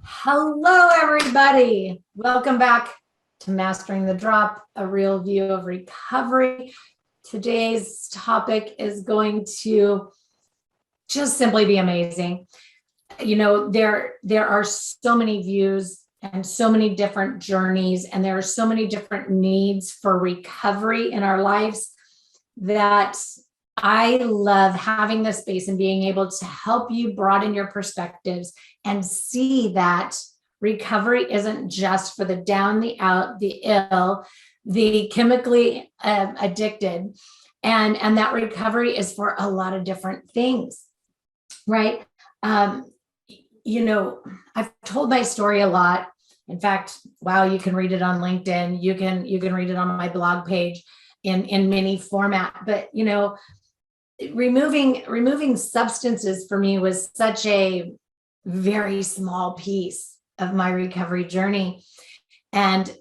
Hello, everybody. Welcome back to Mastering the Drop, a real view of recovery. Today's topic is going to just simply be amazing. You know, there are so many views and so many different journeys, and there are so many different needs for recovery in our lives that I love having this space and being able to help you broaden your perspectives and see that recovery isn't just for the down, the out, the ill, the chemically addicted, and that recovery is for a lot of different things, right? You know, I've told my story a lot. In fact, wow, you can read it on LinkedIn. You can read it on my blog page in many format. But you know, removing substances for me was such a very small piece of my recovery journey. And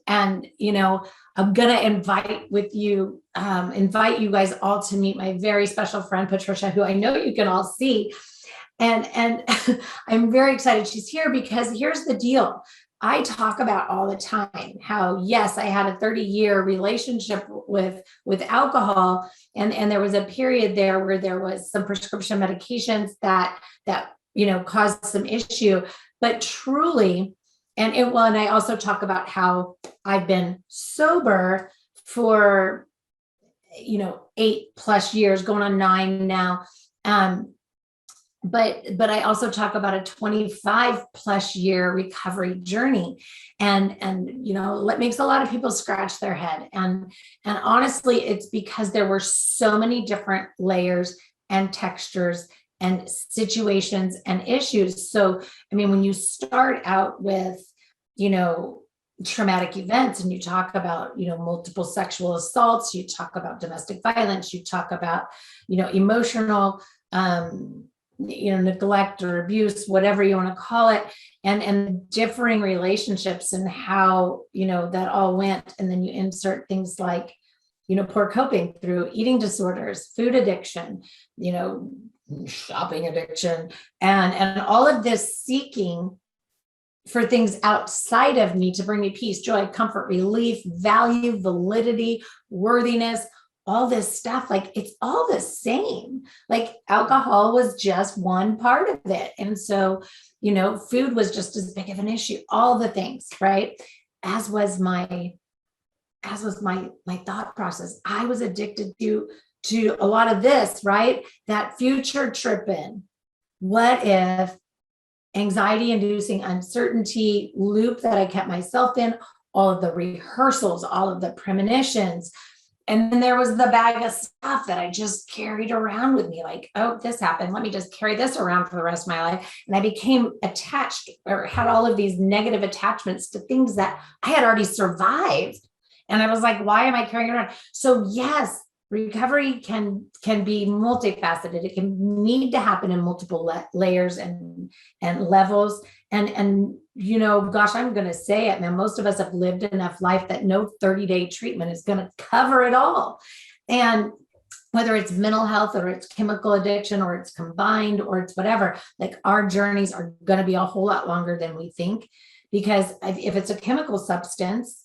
you know, I'm gonna invite you guys all to meet my very special friend Patricia, who I know you can all see. And I'm very excited she's here because here's the deal. I talk about all the time how, yes, I had a 30-year relationship with alcohol. And there was a period there where there was some prescription medications that you know, caused some issue, but truly, and I also talk about how I've been sober for, you know, 8+ years, going on 9 now. But I also talk about a 25+ year recovery journey, and you know, that makes a lot of people scratch their head. And honestly, it's because there were so many different layers and textures and situations and issues. So, I mean, when you start out with, you know, traumatic events and you talk about, you know, multiple sexual assaults, you talk about domestic violence, you talk about, you know, emotional, you know, neglect or abuse, whatever you want to call it, and differing relationships and how, you know, that all went. And then you insert things like, you know, poor coping through eating disorders, food addiction, you know, shopping addiction, and all of this seeking for things outside of me to bring me peace, joy, comfort, relief, value, validity, worthiness, all this stuff. Like, it's all the same. Like, alcohol was just one part of it. And so, you know, food was just as big of an issue, all the things, right? As was my thought process. I was addicted to a lot of this, right? That future tripping. What if anxiety inducing uncertainty loop that I kept myself in, all of the rehearsals, all of the premonitions. And then there was the bag of stuff that I just carried around with me, like, oh, this happened, let me just carry this around for the rest of my life. And I became attached, or had all of these negative attachments to things that I had already survived. And I was like, why am I carrying it around? So yes, recovery can be multifaceted. It can need to happen in multiple layers and levels. And you know, gosh, I'm going to say it, man, most of us have lived enough life that no 30-day treatment is going to cover it all. And whether it's mental health or it's chemical addiction or it's combined or it's whatever, like, our journeys are going to be a whole lot longer than we think. Because if it's a chemical substance,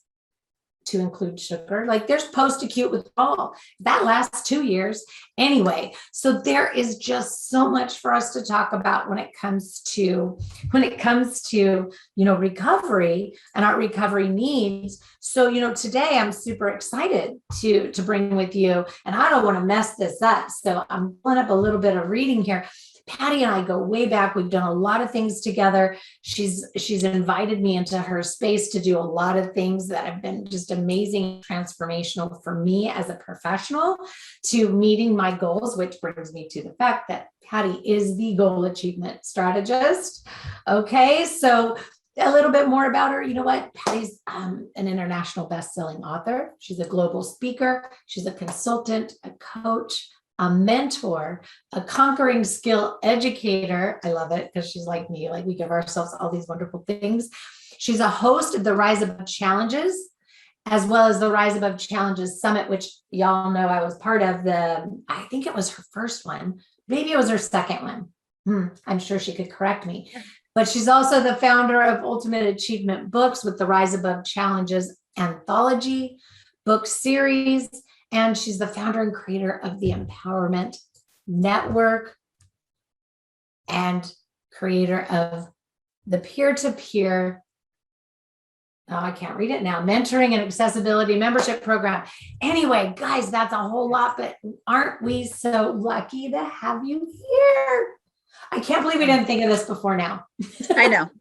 to include sugar, like, there's post-acute withdrawal that lasts 2 years anyway. So there is just so much for us to talk about when it comes to you know, recovery and our recovery needs. So, you know, today I'm super excited to bring with you, and I don't want to mess this up, so I'm pulling up a little bit of reading here. Patty and I go way back. We've done a lot of things together. She's invited me into her space to do a lot of things that have been just amazing, transformational for me as a professional, to meeting my goals, which brings me to the fact that Patty is the goal achievement strategist. Okay, so a little bit more about her. You know what? Patty's an international best-selling author. She's a global speaker. She's a consultant, a coach, a mentor, a conquering skill educator. I love it because she's like me, like, we give ourselves all these wonderful things. She's a host of the Rise Above Challenges, as well as the Rise Above Challenges Summit, which y'all know I was part of. I think it was her first one. Maybe it was her second one. I'm sure she could correct me. But she's also the founder of Ultimate Achievement Books with the Rise Above Challenges anthology book series. And she's the founder and creator of the Empowerment Network and creator of the peer-to-peer, oh, I can't read it now, mentoring and accessibility membership program. Anyway, guys, that's a whole lot, but aren't we so lucky to have you here? I can't believe we didn't think of this before now. I know.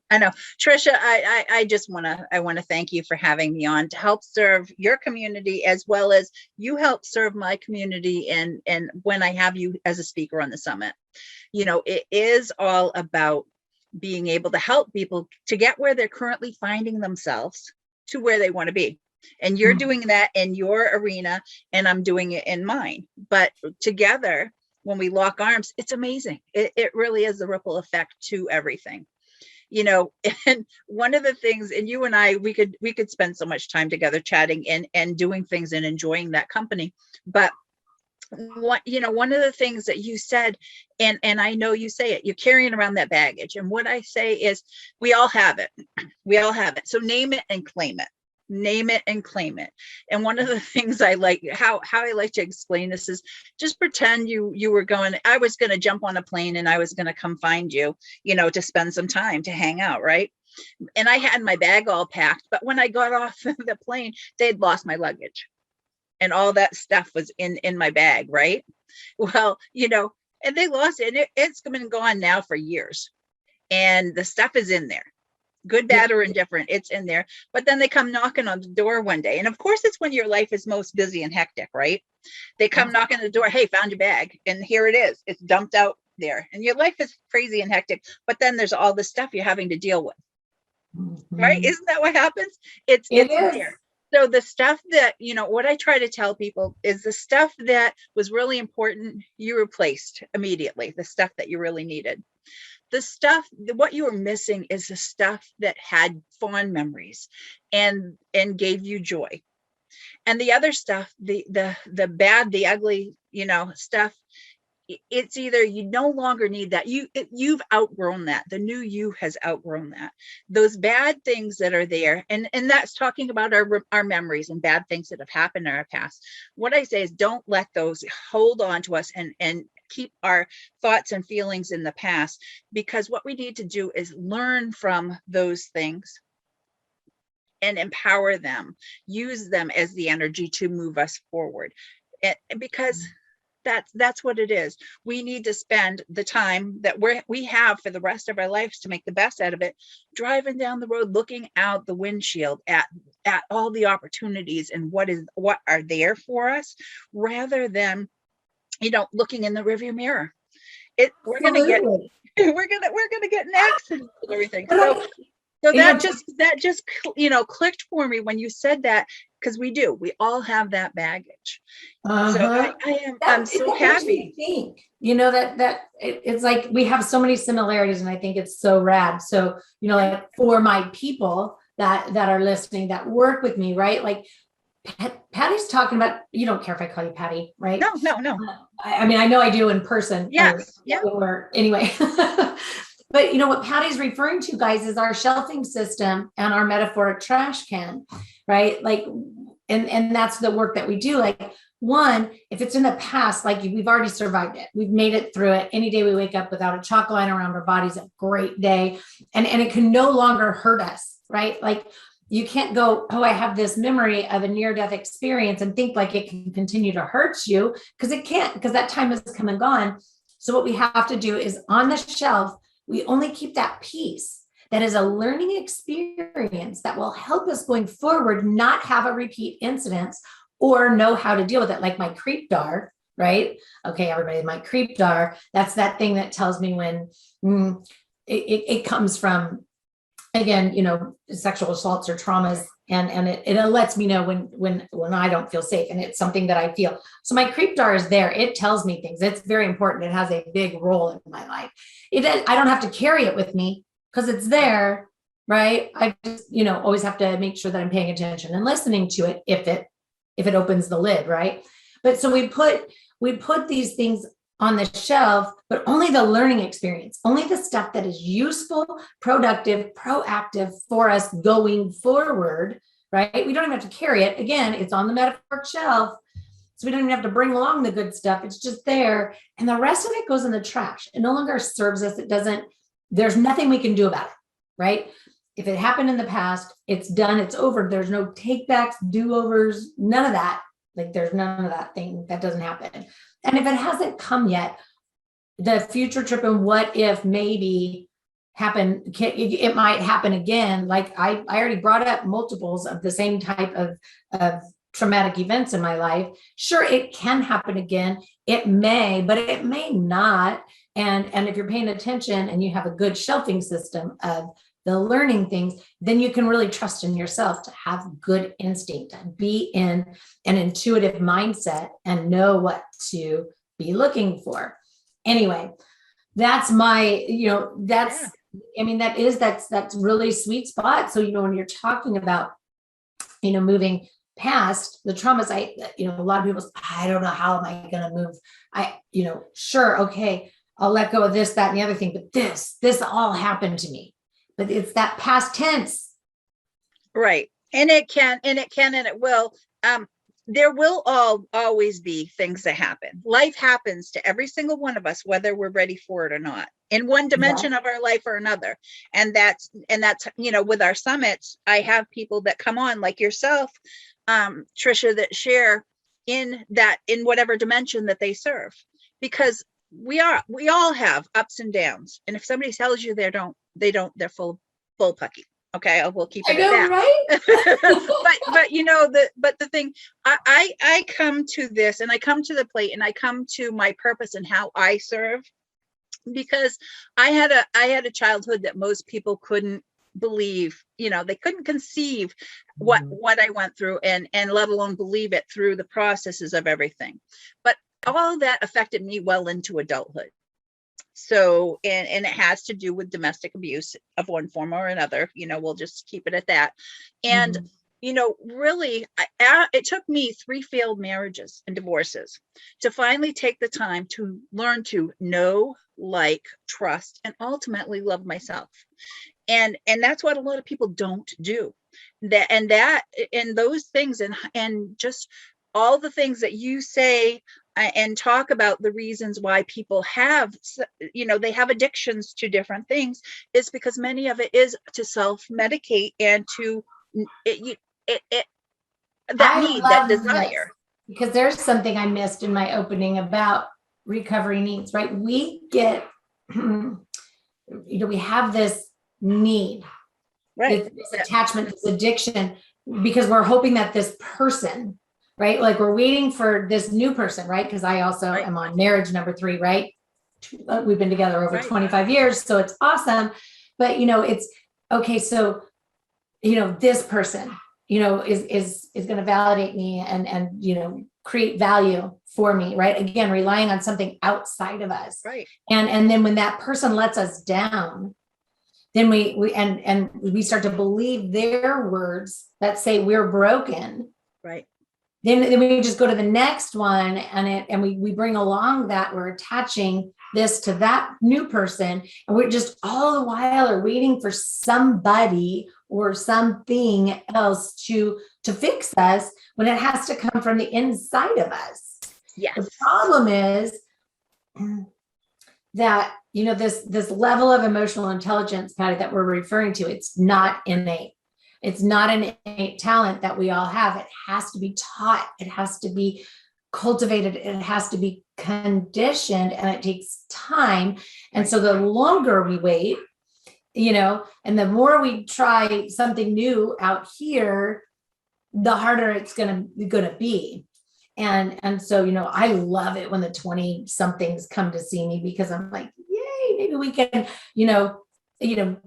Tricia, I just want to thank you for having me on to help serve your community, as well as you help serve my community. And when I have you as a speaker on the summit, you know, it is all about being able to help people to get where they're currently finding themselves to where they want to be. And you're doing that in your arena, and I'm doing it in mine. But together, when we lock arms, it's amazing. It really is a ripple effect to everything, you know. And one of the things, and you and I, we could spend so much time together chatting and doing things and enjoying that company. But one of the things that you said, and I know you say it, you're carrying around that baggage. And what I say is, we all have it. We all have it. So name it and claim it. Name it and claim it. And one of the things I like, how I like to explain this is, just pretend you were going, I was going to jump on a plane and I was going to come find you, you know, to spend some time, to hang out, right? And I had my bag all packed, but when I got off the plane, they'd lost my luggage and all that stuff was in my bag, right? Well, you know, and they lost it, and it's been gone now for years, and the stuff is in there. Good, bad, or indifferent, it's in there. But then they come knocking on the door one day. And of course, it's when your life is most busy and hectic, right? They come knocking on the door. Hey, found your bag. And here it is. It's dumped out there. And your life is crazy and hectic. But then there's all this stuff you're having to deal with. Right? Isn't that what happens? It's there. So the stuff that, you know, what I try to tell people is the stuff that was really important, you replaced immediately, the stuff that you really needed. The stuff, what you were missing is the stuff that had fond memories and gave you joy. And the other stuff, the bad, the ugly, you know, stuff, it's either you no longer need that. You've outgrown that. The new you has outgrown that. Those bad things that are there, and that's talking about our memories and bad things that have happened in our past. What I say is, don't let those hold on to us and keep our thoughts and feelings in the past, because what we need to do is learn from those things and empower them, use them as the energy to move us forward. And because that's what it is. We need to spend the time that we have for the rest of our lives to make the best out of it, driving down the road, looking out the windshield at all the opportunities and what are there for us, rather than, you know, looking in the rearview mirror. We're gonna get in accidents and everything. So that just you know, clicked for me when you said that, because we all have that baggage. So I'm so happy. Think, you know, that it's like we have so many similarities, and I think it's so rad. So, you know, like for my people that are listening, that work with me, right? Like Patty's talking about, you don't care if I call you Patty, right? No. I mean, I know I do in person. Yes. Or anyway. But you know what Patty's referring to, guys, is our shelving system and our metaphoric trash can, right? Like, and that's the work that we do. Like, one, if it's in the past, like we've already survived it. We've made it through it. Any day we wake up without a chalk line around our body's a great day. And it can no longer hurt us, right? Like, you can't go, oh, I have this memory of a near-death experience and think like it can continue to hurt you, because it can't, because that time has come and gone. So what we have to do is, on the shelf, we only keep that piece that is a learning experience that will help us going forward, not have a repeat incident, or know how to deal with it. Like my creep dar, right? Okay, everybody, my creep dar, that's that thing that tells me when it comes from, again, you know, sexual assaults or traumas, and it lets me know when I don't feel safe, and it's something that I feel. So my creep dar is there. It tells me things. It's very important. It has a big role in my life. I don't have to carry it with me because it's there, right? I just, you know, always have to make sure that I'm paying attention and listening to it if it opens the lid, right? But so we put these things on the shelf, but only the learning experience, only the stuff that is useful, productive, proactive for us going forward, right? We don't even have to carry it. Again, it's on the metaphoric shelf. So we don't even have to bring along the good stuff. It's just there. And the rest of it goes in the trash. It no longer serves us. It doesn't, there's nothing we can do about it, right? If it happened in the past, it's done, it's over. There's no takebacks, do-overs, none of that. Like there's none of that thing that doesn't happen. And if it hasn't come yet, the future trip and what if maybe happen, it might happen again. Like I already brought up multiples of the same type of traumatic events in my life. Sure, it can happen again. It may, but it may not. And if you're paying attention and you have a good shelving system of the learning things, then you can really trust in yourself to have good instinct and be in an intuitive mindset and know what to be looking for. Anyway, that's my, that's, I mean, that's really sweet spot. So, when you're talking about, moving past the traumas, a lot of people say, I don't know, how am I going to move? Sure. Okay. I'll let go of this, that, and the other thing, but this all happened to me. But it's that past tense. Right. And it can, and it will. There will always be things that happen. Life happens to every single one of us, whether we're ready for it or not, in one dimension of our life or another. And that's, with our summits, I have people that come on like yourself, Tricia, that share in whatever dimension that they serve, because we all have ups and downs. And if somebody tells you they're full pucky. Okay, we'll keep it at that. Right? but the thing, I come to this, and I come to the plate, and I come to my purpose and how I serve, because I had a childhood that most people couldn't believe. They couldn't conceive what I went through, and let alone believe it through the processes of everything. But all of that affected me well into adulthood. So, and it has to do with domestic abuse of one form or another, we'll just keep it at that. And, really, it took me 3 failed marriages and divorces to finally take the time to learn to know, like, trust, and ultimately love myself. And that's what a lot of people don't do. And those things, and just all the things that you say and talk about, the reasons why people have, they have addictions to different things, is because many of it is to self-medicate and to that desire. Because there's something I missed in my opening about recovery needs, right? We get, we have this need, right? This attachment, this addiction, because we're hoping that this person, right? Like we're waiting for this new person, right? Because I also am on marriage number 3, right? We've been together over 25 years, so it's awesome. But it's okay. So, this person, is going to validate me and create value for me, right? Again, relying on something outside of us, right? And then when that person lets us down, then we start to believe their words that say we're broken, right? Then we just go to the next one, and we bring along that we're attaching this to that new person, and we're just all the while are waiting for somebody or something else to fix us, when it has to come from the inside of us. Yes. The problem is that this level of emotional intelligence, Patty, that we're referring to, it's not innate. It's not an innate talent that we all have. It has to be taught. It has to be cultivated. It has to be conditioned, and it takes time. And so the longer we wait, and the more we try something new out here, the harder it's gonna be. And so, I love it when the 20 somethings come to see me, because I'm like, yay, maybe we can,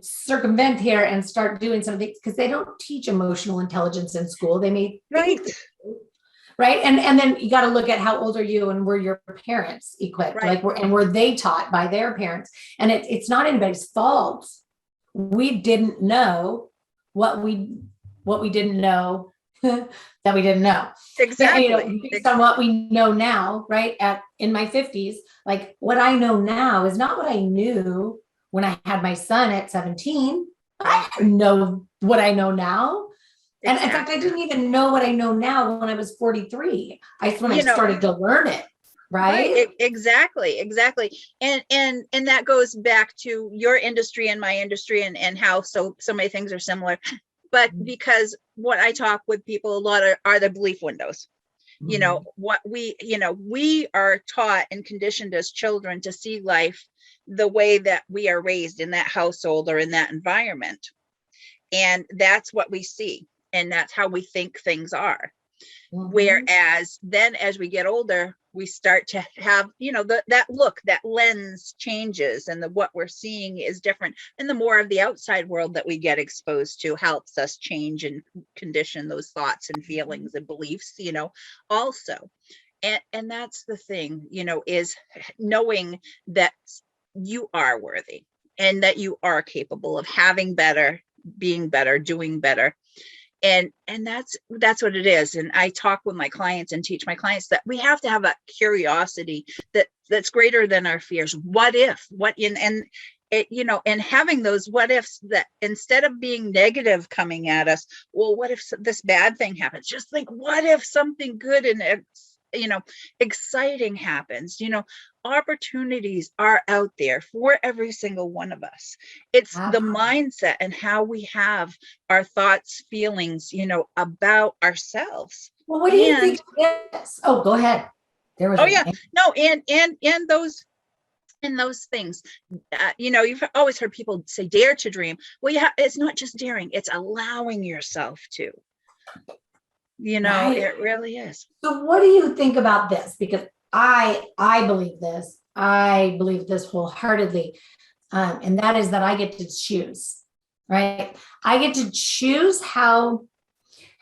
circumvent here and start doing some things, because they don't teach emotional intelligence in school. They may think they do, right? And then you got to look at how old are you, and were your parents equipped, like were they taught by their parents? And it's not anybody's fault. We didn't know what we didn't know that we didn't know. Exactly. But, based on what we know now, right? In my 50s, like what I know now is not what I knew when I had my son at 17. I didn't know what I know now. And in fact, I didn't even know what I know now when I was 43. When I started to learn it. Right? Exactly. And that goes back to your industry and my industry and how so many things are similar. But because what I talk with people a lot are the belief windows. What we are taught and conditioned as children to see life the way that we are raised in that household or in that environment. And that's what we see. And that's how we think things are. Whereas then as we get older, we start to have, that lens changes and what we're seeing is different. And the more of the outside world that we get exposed to helps us change and condition those thoughts and feelings and beliefs, also. And that's the thing, is knowing that you are worthy and that you are capable of having better, being better, doing better. And that's what it is. And I talk with my clients and teach my clients that we have to have a curiosity that's greater than our fears. What if, and having those what ifs, that instead of being negative coming at us, well, what if this bad thing happens? Just think, what if something good and exciting happens? Opportunities are out there for every single one of us. It's the mindset and how we have our thoughts, feelings, about ourselves. Well, what do you think of this? Oh, go ahead. Those things, you've always heard people say dare to dream. Well, it's not just daring, it's allowing yourself to. Right. It really is. So what do you think about this? Because I believe this. I believe this wholeheartedly. And that is that I get to choose, right? I get to choose how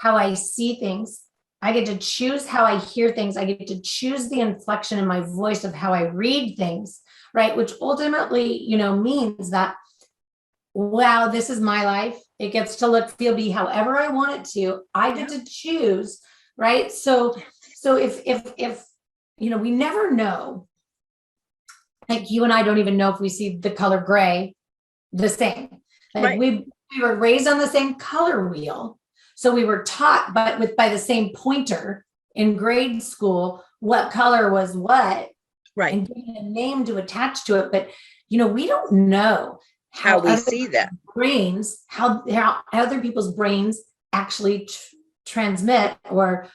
I see things. I get to choose how I hear things. I get to choose the inflection in my voice of how I read things, right? Which ultimately, means that, wow, this is my life. It gets to look, feel, be however I want it to. I get to choose, right? So if we never know, like you and I don't even know if we see the color gray the same. Like we were raised on the same color wheel. So we were taught by the same pointer in grade school, what color was what, right? And given a name to attach to it. But, we don't know how we see that brains, how other people's brains actually transmit or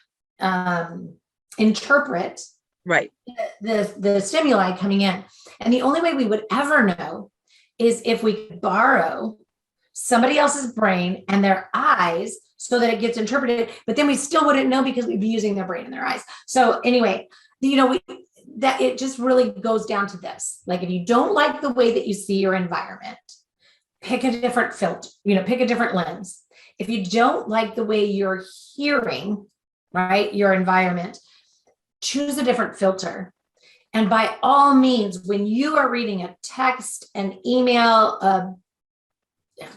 interpret the stimuli coming in. And the only way we would ever know is if we could borrow somebody else's brain and their eyes so that it gets interpreted, but then we still wouldn't know because we'd be using their brain and their eyes. So anyway, that it just really goes down to this. Like, if you don't like the way that you see your environment, pick a different filter, pick a different lens. If you don't like the way you're hearing, right, your environment, choose a different filter. And by all means, when you are reading a text, an email, a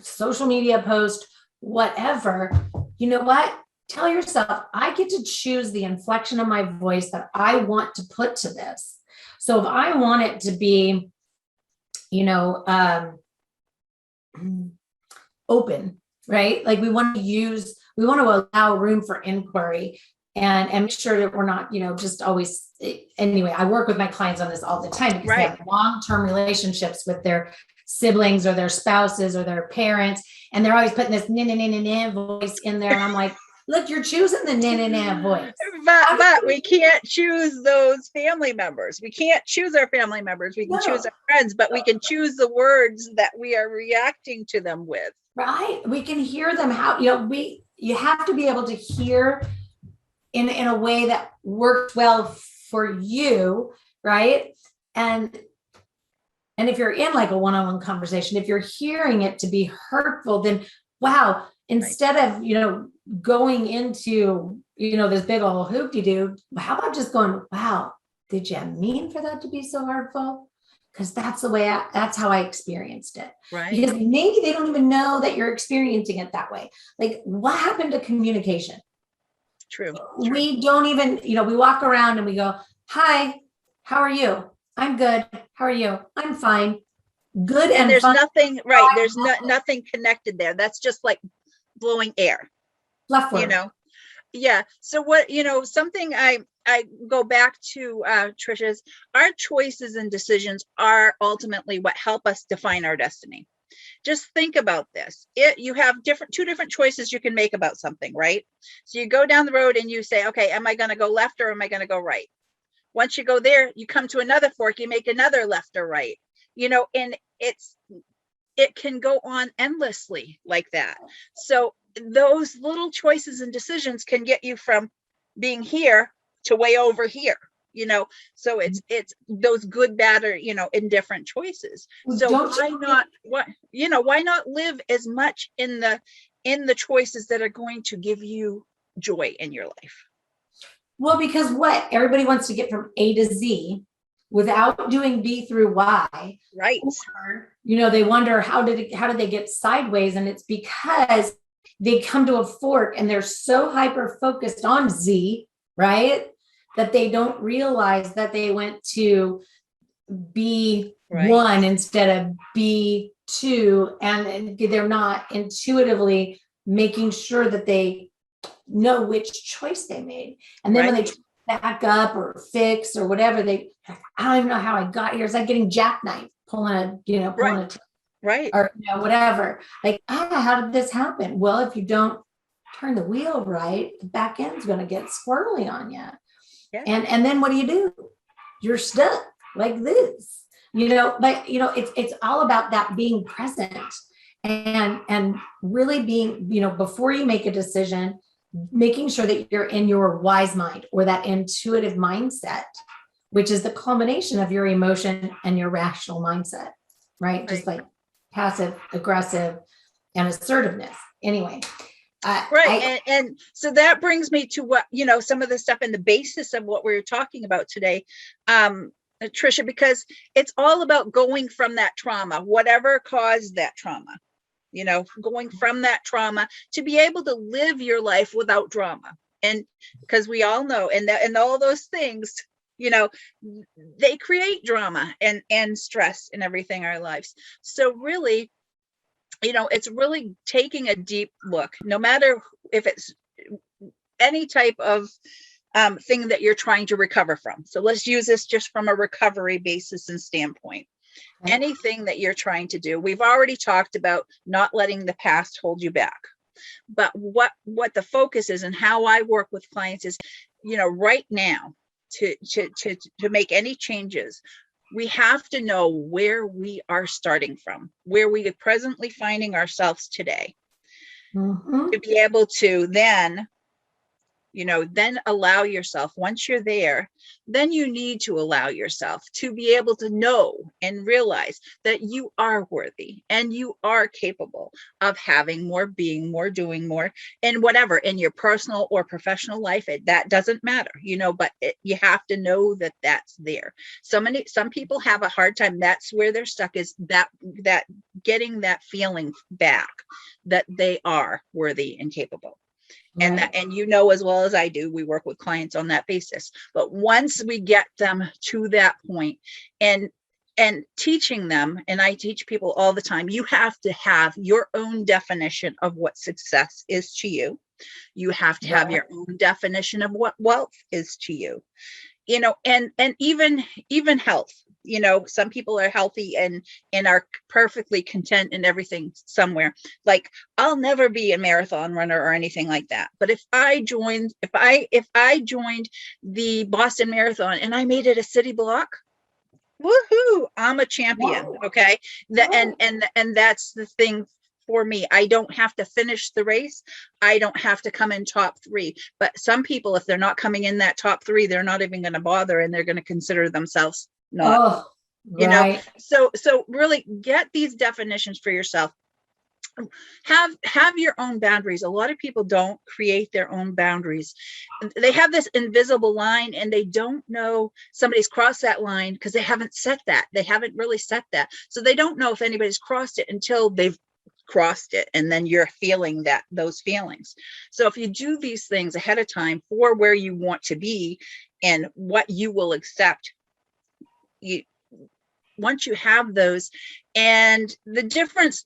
social media post, whatever, you know what? Tell yourself, I get to choose the inflection of my voice that I want to put to this. So if I want it to be, open, right? Like we want to allow room for inquiry and make sure that we're not, just always, anyway, I work with my clients on this all the time because they have long-term relationships with their siblings or their spouses or their parents. And they're always putting this na voice in there. And I'm like, look, you're choosing the na voice. But we can't choose those family members. We can't choose our family members. We can choose our friends, but we can choose the words that we are reacting to them with. Right. We can hear them you have to be able to hear in a way that works well for you. Right. And if you're in like a one-on-one conversation, if you're hearing it to be hurtful, then wow, instead of, going into, this big old hoop-de-doo, how about just going, wow, did you mean for that to be so hurtful? Because that's how I experienced it. Right. Because maybe they don't even know that you're experiencing it that way. Like, what happened to communication? True. We don't even, we walk around and we go, hi, how are you? I'm good. How are you? I'm fine. Good And and there's fun. nothing, right? There's nothing connected there. That's just like blowing air, Fluff you word. know? Yeah. So what, something I go back to, Tricia's, our choices and decisions are ultimately what help us define our destiny. Just think about this. You have two different choices you can make about something, right? So you go down the road and you say, okay, am I going to go left or am I going to go right? Once you go there, you come to another fork, you make another left or right, and it can go on endlessly like that. So those little choices and decisions can get you from being here to way over here, so it's those good, bad, or indifferent choices. So why not live as much in the choices that are going to give you joy in your life? Well, because what everybody wants to get from A to Z without doing B through Y. Right. Or, they wonder how did they get sideways? And it's because they come to a fork and they're so hyper focused on Z, right? That they don't realize that they went to B1 Right. instead of B2, and they're not intuitively making sure that they know which choice they made. And then when they back up or fix or whatever, I don't even know how I got here. It's like getting jackknife, pulling a right. Or whatever. Like, how did this happen? Well, if you don't turn the wheel right, the back end's going to get squirrely on you. Yeah. And then what do? You're stuck like this. But it's all about that being present and really being, before you make a decision, making sure that you're in your wise mind or that intuitive mindset, which is the culmination of your emotion and your rational mindset, right? Just like passive, aggressive, and assertiveness. Anyway. And so that brings me to what, some of the stuff in the basis of what we're talking about today, Tricia, because it's all about going from that trauma, whatever caused that trauma, going from that trauma to be able to live your life without drama. And because we all know, and all those things, they create drama and stress in everything in our lives. So really, it's really taking a deep look, no matter if it's any type of thing that you're trying to recover from. So let's use this just from a recovery basis and standpoint. Okay. Anything that you're trying to do, we've already talked about not letting the past hold you back. But what the focus is and how I work with clients is, right now to make any changes, we have to know where we are starting from, where we are presently finding ourselves today, to be able to then allow yourself, once you're there, then you need to allow yourself to be able to know and realize that you are worthy and you are capable of having more, being more, doing more, and whatever in your personal or professional life. That doesn't matter, but you have to know that that's there. Some people have a hard time. That's where they're stuck, is that getting that feeling back that they are worthy and capable. And that, and as well as I do, we work with clients on that basis. But once we get them to that point and teaching them, and I teach people all the time, you have to have your own definition of what success is to you. You have to have your own definition of what wealth is to you. And even health. Some people are healthy and are perfectly content in everything somewhere. Like, I'll never be a marathon runner or anything like that. But if I joined the Boston Marathon and I made it a city block, woohoo, I'm a champion. Whoa. Okay. And that's the thing. For me, I don't have to finish the race. I don't have to come in top 3. But some people, if they're not coming in that top 3, they're not even going to bother, and they're going to consider themselves not. So really get these definitions for yourself. Have your own boundaries. A lot of people don't create their own boundaries. They have this invisible line and they don't know somebody's crossed that line because they haven't set that. They haven't really set that. So they don't know if anybody's crossed it until they've crossed it, and then you're feeling those feelings. So if you do these things ahead of time for where you want to be and what you will accept, once you have those, and the difference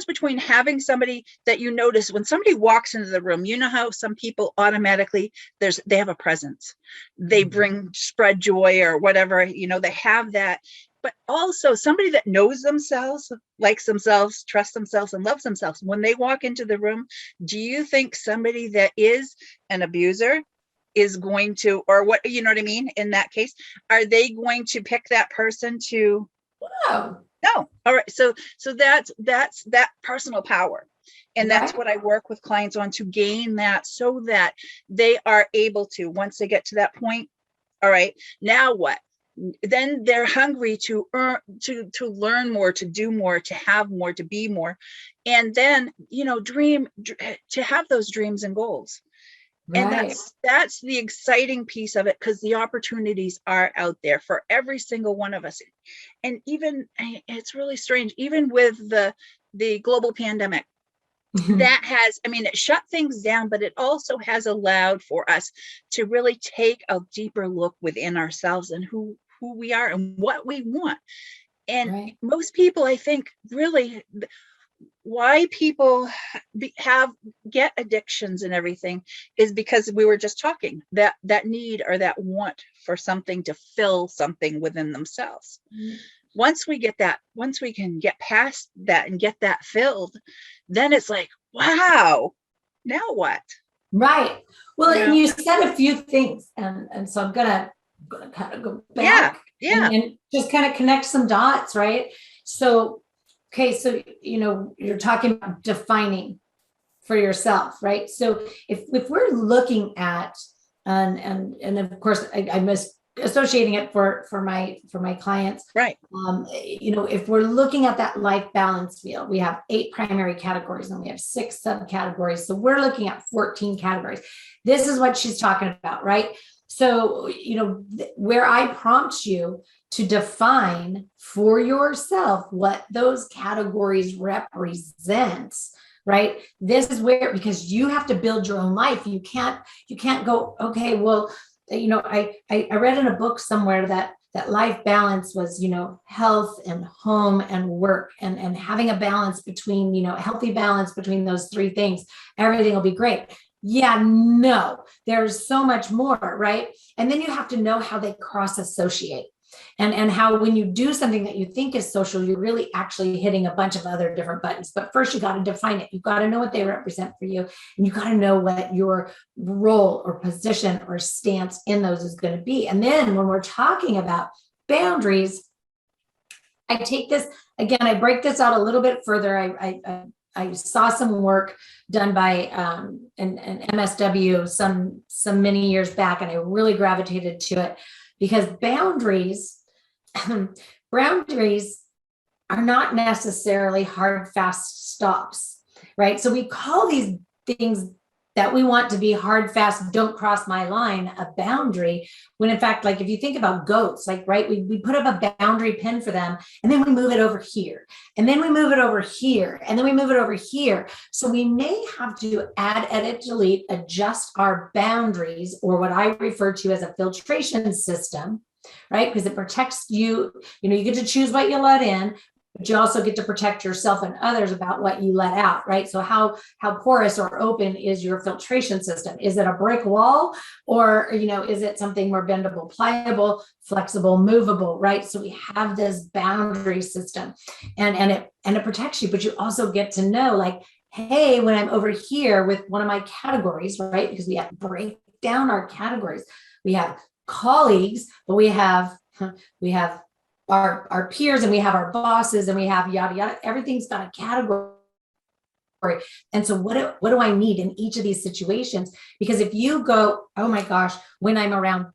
between having somebody that you notice when somebody walks into the room, you know how some people automatically they have a presence, they spread joy or whatever, they have that. But also somebody that knows themselves, likes themselves, trusts themselves, and loves themselves, when they walk into the room, do you think somebody that is an abuser is going to, or what, you know what I mean? In that case, are they going to pick that person to? No. All right. So that's that personal power. And that's what I work with clients on, to gain that, so that they are able to, once they get to that point, all right, now what? Then they're hungry to learn more, to do more, to have more, to be more. And then, dream, to have those dreams and goals. And that's the exciting piece of it, because the opportunities are out there for every single one of us. And even, it's really strange, even with the global pandemic, that has, it shut things down, but it also has allowed for us to really take a deeper look within ourselves and who we are and what we want. And most people, I think, really, why people get addictions and everything is because we were just talking that need or that want for something to fill something within themselves. Once we can get past that and get that filled, then it's like, wow, now what? Right. Well, and you said a few things, and so I'm gonna kind of go back and just kind of connect some dots, right? So okay, so you're talking about defining for yourself, right? So if we're looking at and of course I'm associating it for my clients, right? If we're looking at that life balance wheel, we have 8 primary categories and we have 6 subcategories. So we're looking at 14 categories. This is what she's talking about, right? So where I prompt you to define for yourself what those categories represent, right? This is where, because you have to build your own life. You can't go, okay, well, I read in a book somewhere that life balance was, health and home and work, and having a balance between, a healthy balance between those 3 things, everything will be great. Yeah, no, there's so much more, right? And then you have to know how they cross associate, and how when you do something that you think is social, you're really actually hitting a bunch of other different buttons. But first you got to define it. You've got to know what they represent for you, and you got to know what your role or position or stance in those is going to be. And then when we're talking about boundaries, I take this again, I break this out a little bit further. I saw some work done by an MSW some many years back, and I really gravitated to it because boundaries are not necessarily hard, fast stops, right? So we call these things that we want to be hard, fast, don't cross my line, a boundary, when in fact, like if you think about goats, like, right, we put up a boundary pin for them, and then we move it over here, and then we move it over here, and then we move it over here. So we may have to add, edit, delete, adjust our boundaries, or what I refer to as a filtration system, right? Because it protects you. You get to choose what you let in, but you also get to protect yourself and others about what you let out, right? So how porous or open is your filtration system? Is it a brick wall, or, is it something more bendable, pliable, flexible, movable, right? So we have this boundary system, and it protects you, but you also get to know, like, hey, when I'm over here with one of my categories, right? Because we have to break down our categories. We have colleagues, but we have our peers, and we have our bosses, and we have yada yada. Everything's got a category. And so what do I need in each of these situations? Because if you go, oh my gosh, when I'm around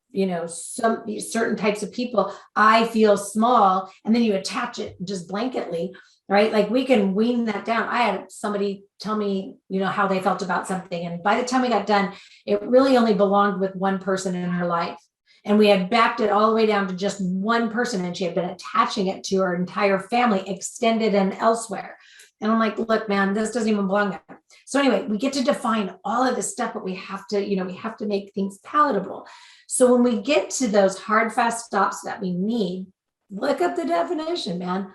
some certain types of people, I feel small, and then you attach it just blanketly, right? Like, we can wean that down. I had somebody tell me how they felt about something, and by the time we got done, it really only belonged with one person in her life. And we had backed it all the way down to just one person, and she had been attaching it to her entire family, extended and elsewhere. And I'm like, look, man, this doesn't even belong there. So anyway, we get to define all of this stuff, but we have to, we have to make things palatable. So when we get to those hard, fast stops that we need, look up the definition, man.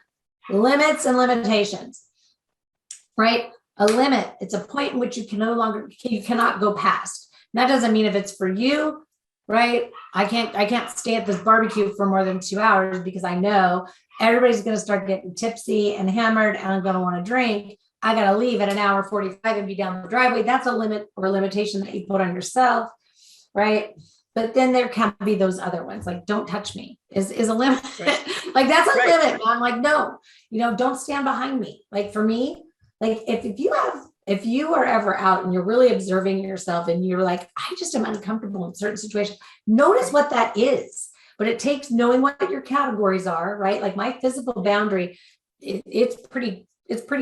Limits and limitations, right? A limit, it's a point in which you cannot go past. And that doesn't mean if it's for you, right? I can't stay at this barbecue for more than 2 hours because I know everybody's going to start getting tipsy and hammered and I'm going to want to drink. I got to leave at an hour 45 and be down the driveway. That's a limit or limitation that you put on yourself, right? But then there can be those other ones, like don't touch me is a limit. Right. Like that's a Right. limit. I'm like, no, don't stand behind me. Like for me, like if you are ever out and you're really observing yourself and you're like, I just am uncomfortable in certain situations, notice what that is. But it takes knowing what your categories are, right? Like my physical boundary, it's pretty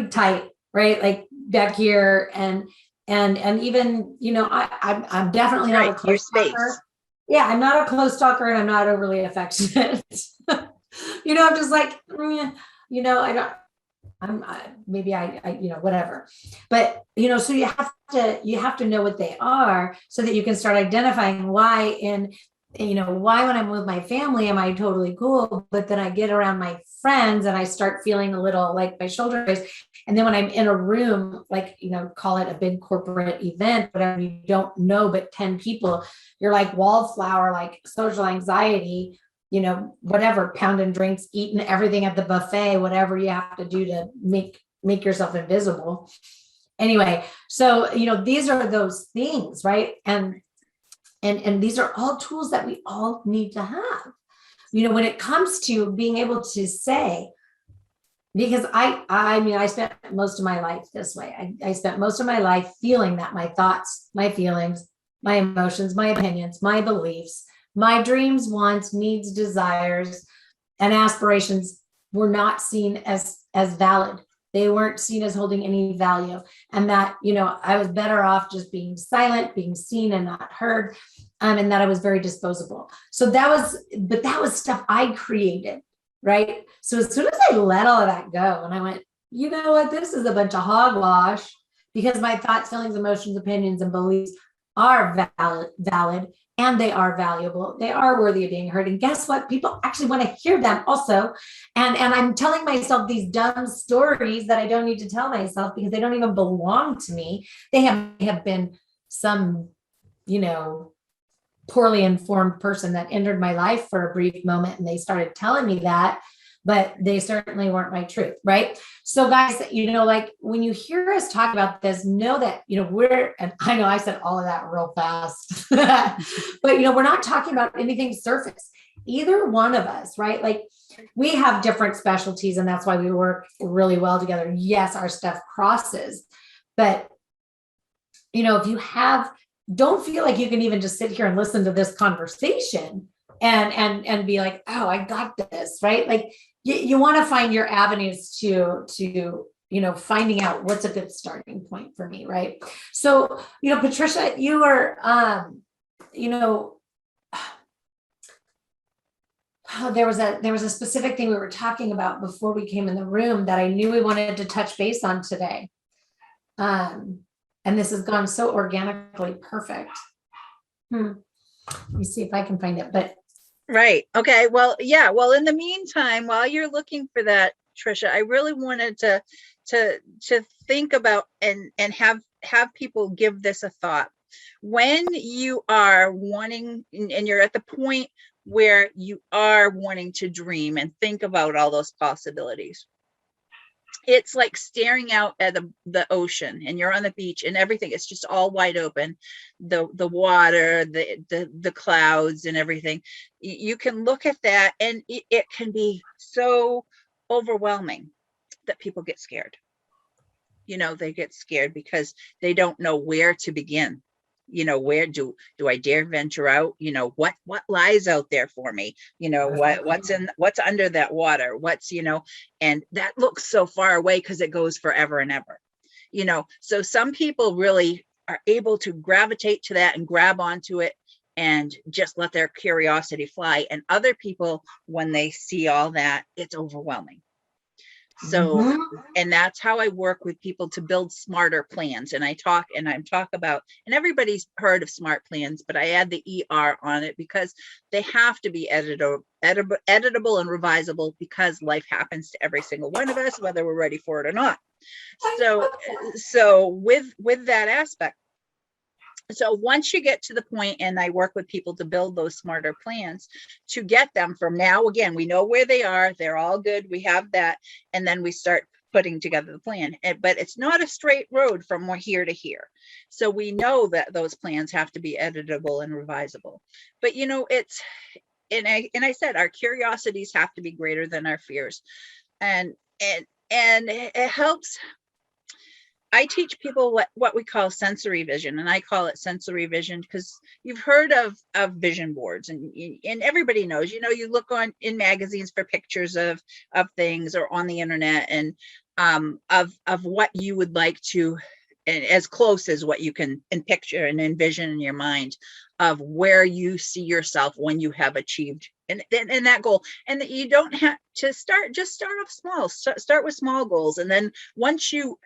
tight, right? Like back here and even, I'm definitely not a Right, your close space. talker. Yeah, I'm not a close talker and I'm not overly affectionate. I'm just like, I don't. Whatever. But, so you have to know what they are so that you can start identifying why why when I'm with my family, am I totally cool? But then I get around my friends and I start feeling a little like my shoulders. And then when I'm in a room, like, call it a big corporate event, whatever, you don't know, but 10 people, you're like wallflower, like social anxiety, whatever, pounding drinks, eating everything at the buffet, whatever you have to do to make yourself invisible. Anyway, so, these are those things, right? And these are all tools that we all need to have, when it comes to being able to say, because I spent most of my life this way. I spent most of my life feeling that my thoughts, my feelings, my emotions, my opinions, my beliefs, my dreams, wants, needs, desires, and aspirations were not seen as valid. They weren't seen as holding any value. And that, I was better off just being silent, being seen and not heard. And that I was very disposable. So that was stuff I created, right? So as soon as I let all of that go and I went, you know what, this is a bunch of hogwash because my thoughts, feelings, emotions, opinions, and beliefs are valid and they are valuable. They are worthy of being heard. And guess what? People actually want to hear them also. And I'm telling myself these dumb stories that I don't need to tell myself because they don't even belong to me. They have been some, poorly informed person that entered my life for a brief moment and they started telling me that, but they certainly weren't my truth, right? So guys, like when you hear us talk about this, know that, and I know I said all of that real fast, but, we're not talking about anything surface, either one of us, right? Like we have different specialties and that's why we work really well together. Yes, our stuff crosses, but, if you don't feel like you can even just sit here and listen to this conversation and be like, oh, I got this, right? Like you want to find your avenues to finding out what's a good starting point for me, right? So, Patricia, you were, there was a specific thing we were talking about before we came in the room that I knew we wanted to touch base on today. And this has gone so organically perfect. Let me see if I can find it, but. Right. Okay. Well, yeah. Well, in the meantime, while you're looking for that, Tricia, I really wanted to think about and have people give this a thought. When you are wanting, and you're at the point where you are wanting to dream and think about all those possibilities, it's like staring out at the ocean and you're on the beach and everything, it's just all wide open, the water, the clouds and everything. You can look at that and it can be so overwhelming that people get scared. They get scared because they don't know where to begin. Where do I dare venture out? What lies out there for me? What's under that water? And that looks so far away because it goes forever and ever. So some people really are able to gravitate to that and grab onto it and just let their curiosity fly. And other people, when they see all that, it's overwhelming. So, Mhm. and that's how I work with people to build smarter plans. And I talk about, and everybody's heard of smart plans, but I add the ER on it because they have to be editable and revisable, because life happens to every single one of us, whether we're ready for it or not. So with that aspect, so once you get to the point, and I work with people to build those smarter plans to get them from now, again, we know where they are, they're all good, we have that, and then we start putting together the plan. But it's not a straight road from here to here. So we know that those plans have to be editable and revisable. But it's, and I said, our curiosities have to be greater than our fears. And it helps. I teach people what we call sensory vision, and I call it sensory vision because you've heard of vision boards, and everybody knows, you look in magazines for pictures of things, or on the internet, and of what you would like to, and as close as what you can picture and envision in your mind of where you see yourself when you have achieved and that goal. And that you don't have to just start off small, start with small goals. And then once you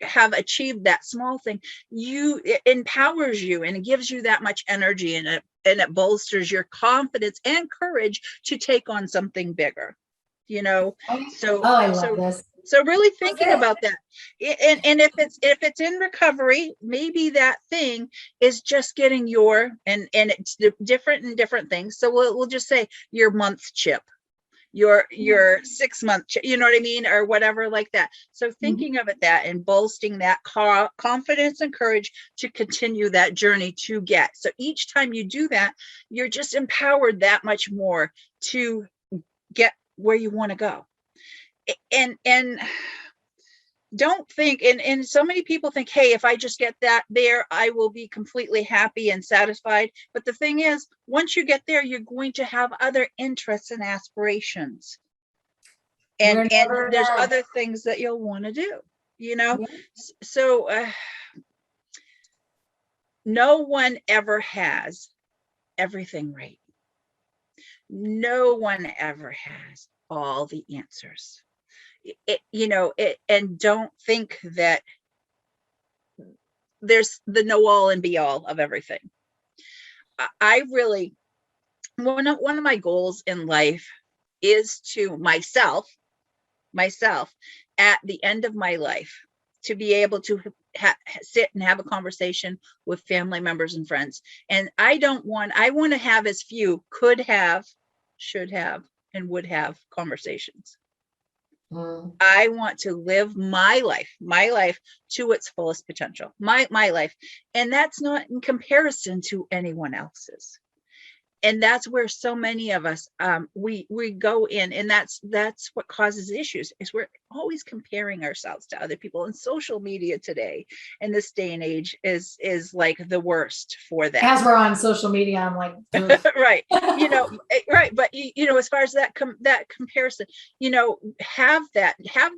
have achieved that small thing, it empowers you, and it gives you that much energy, and it bolsters your confidence and courage to take on something bigger, so I love this. so really thinking about that. And if it's in recovery, maybe that thing is just getting and it's different things. So we'll just say your month chip, your 6 month, you know what I mean, or whatever like that. So thinking of it that, and bolstering that confidence and courage to continue that journey to get. So each time you do that, you're just empowered that much more to get where you want to go. And don't think, and so many people think, hey, if I just get that there, I will be completely happy and satisfied. But the thing is, once you get there, you're going to have other interests and aspirations, and there's other things that you'll want to do, So no one ever has everything right. No one ever has all the answers. And don't think that there's the know all and be all of everything. I really, one of my goals in life is to myself at the end of my life, to be able to sit and have a conversation with family members and friends. And I want to have as few could have, should have, and would have conversations. I want to live my life to its fullest potential, my life. And that's not in comparison to anyone else's. And that's where so many of us, we go in, and that's what causes issues, is we're always comparing ourselves to other people. And social media today, in this day and age, is like the worst for that. As we're on social media, I'm like, right, right. But as far as that comparison, have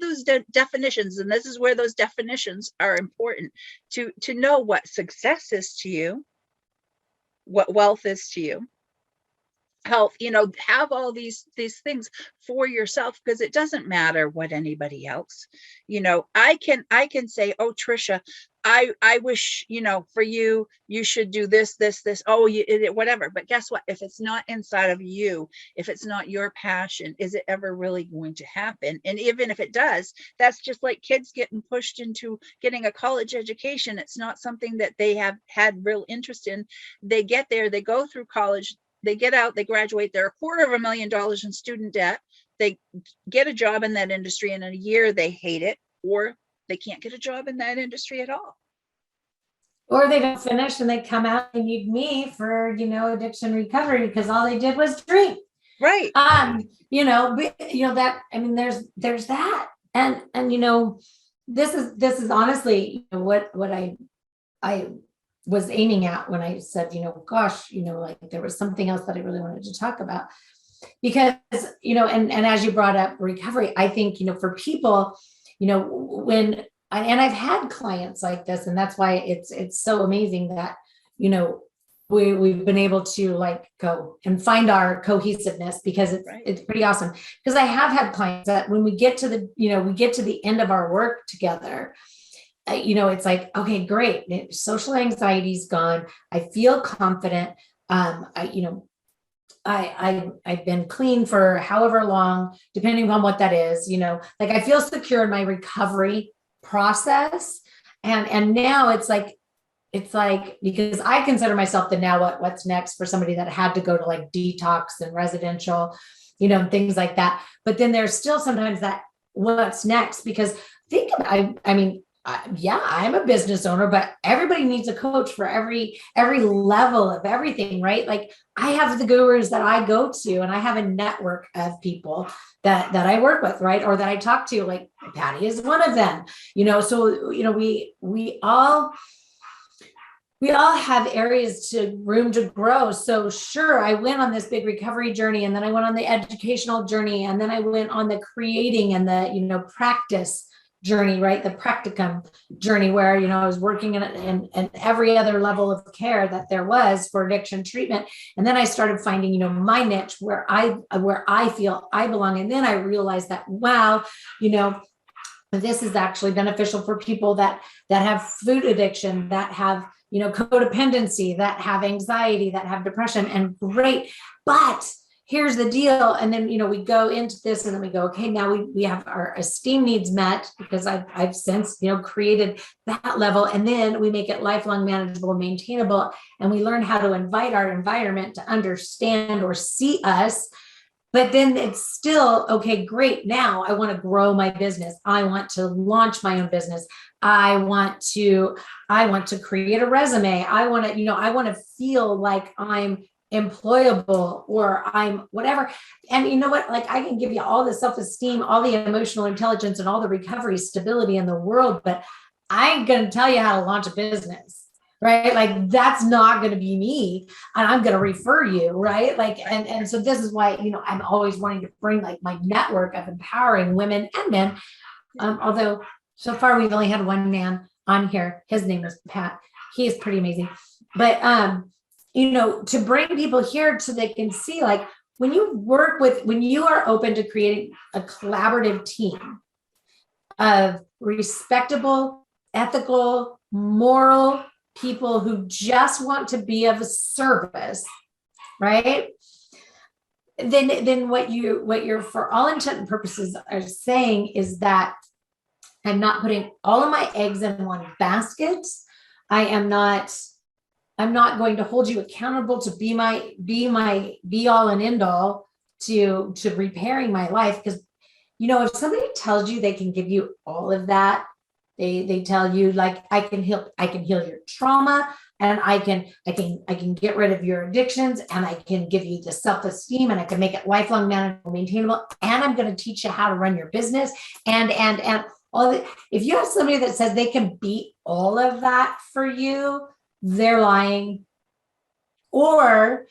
those definitions, and this is where those definitions are important to know what success is to you, what wealth is to you, health, have all these things for yourself, because it doesn't matter what anybody else, I can say, oh, Tricia, I wish, for you should do this, whatever. But guess what? If it's not inside of you, if it's not your passion, is it ever really going to happen? And even if it does, that's just like kids getting pushed into getting a college education. It's not something that they have had real interest in. They get there, they go through college, they get out, they graduate, they're $250,000 in student debt. They get a job in that industry, and in a year they hate it, or they can't get a job in that industry at all. Or they don't finish and they come out and need me for, addiction recovery, because all they did was drink. Right. That, I mean, there's that. And this is honestly what I was aiming at when I said, gosh, like there was something else that I really wanted to talk about, because, and as you brought up recovery, I think, for people, and I've had clients like this, and that's why it's so amazing that, we've been able to like go and find our cohesiveness, because it's pretty awesome. Because I have had clients that when we get to the end of our work together, it's like, okay, great. Social anxiety's gone. I feel confident. I've been clean for however long, depending on what that is, like I feel secure in my recovery process. And now it's like, because I consider myself the now what's next for somebody that had to go to like detox and residential, things like that. But then there's still sometimes that what's next, because think about, I'm a business owner, but everybody needs a coach for every level of everything, right? Like I have the gurus that I go to, and I have a network of people that I work with, right? Or that I talk to, like Patty is one of them, so, we all have room to grow. So sure, I went on this big recovery journey, and then I went on the educational journey, and then I went on the creating and the, practice journey, right? The practicum journey, where, I was working in every other level of care that there was for addiction treatment. And then I started finding, my niche where I feel I belong. And then I realized that, wow, this is actually beneficial for people that have food addiction, that have, codependency, that have anxiety, that have depression, and great. But here's the deal. And then, we go into this, and then we go, okay, now we have our esteem needs met, because I've since, created that level. And then we make it lifelong, manageable, maintainable. And we learn how to invite our environment to understand or see us. But then it's still, okay, great. Now I want to grow my business. I want to launch my own business. I want to create a resume. I want to feel like I'm employable, or I'm whatever. And you know what? Like I can give you all the self-esteem, all the emotional intelligence, and all the recovery stability in the world, but I ain't going to tell you how to launch a business. Right? Like that's not going to be me, and I'm going to refer you. Right? Like, and so this is why, I'm always wanting to bring like my network of empowering women and men. Although so far we've only had one man on here. His name is Pat. He is pretty amazing. But, to bring people here so they can see, like when you are open to creating a collaborative team of respectable, ethical, moral people who just want to be of a service, right? Then what you're for all intent and purposes are saying is that I'm not putting all of my eggs in one basket. I'm not going to hold you accountable to be all and end all to repairing my life. Because if somebody tells you they can give you all of that, they tell you like, I can heal your trauma, and I can get rid of your addictions, and I can give you the self-esteem, and I can make it lifelong, manageable, maintainable, and I'm going to teach you how to run your business. And all the, if you have somebody that says they can beat all of that for you, they're lying. Or,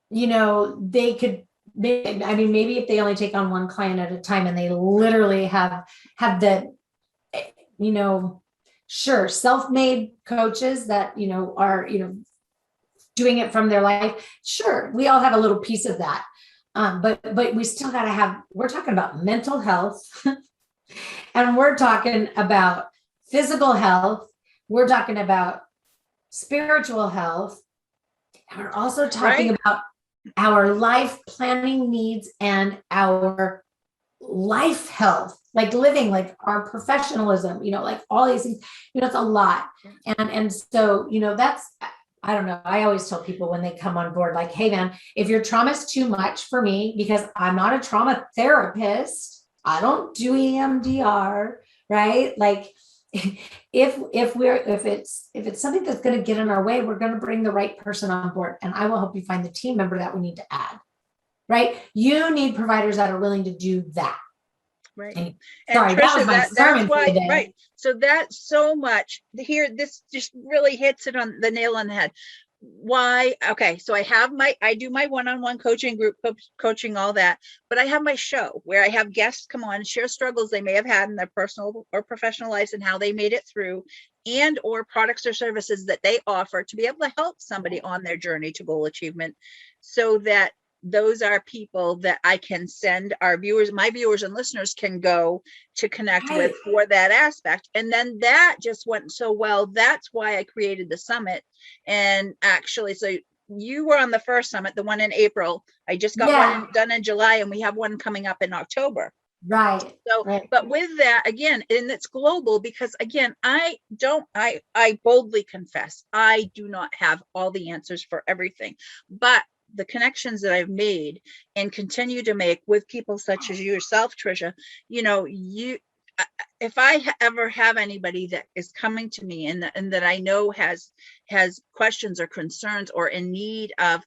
they could, maybe if they only take on one client at a time, and they literally have the, sure, self-made coaches that, are, doing it from their life. Sure. We all have a little piece of that. But we still got to we're talking about mental health and we're talking about physical health. We're talking about spiritual health. And we're also talking about our life planning needs and our life health, like living, like our professionalism, like all these things, it's a lot. And so, that's, I don't know. I always tell people when they come on board, like, hey man, if your trauma is too much for me, because I'm not a trauma therapist, I don't do EMDR, right? Like if it's something that's going to get in our way, we're going to bring the right person on board, and I will help you find the team member that we need to add. Right? You need providers that are willing to do that. Right. And sorry, Tricia, that's why, today. Right. So that's so much here. This just really hits it on the nail on the head. why? Okay. So I do my one-on-one coaching, group coaching, all that, but I have my show where I have guests come on and share struggles they may have had in their personal or professional lives and how they made it through, and or products or services that they offer to be able to help somebody on their journey to goal achievement, so that those are people that I can send my viewers and listeners can go to connect with for that aspect. And then that just went so well. That's why I created the summit. And actually, so you were on the first summit, the one in April. I just got one done in July, and we have one coming up in October. Right. So, but with that, again, and it's global, because again, I boldly confess, I do not have all the answers for everything, but the connections that I've made and continue to make with people such as yourself, Tricia, if I ever have anybody that is coming to me and that I know has questions or concerns or in need of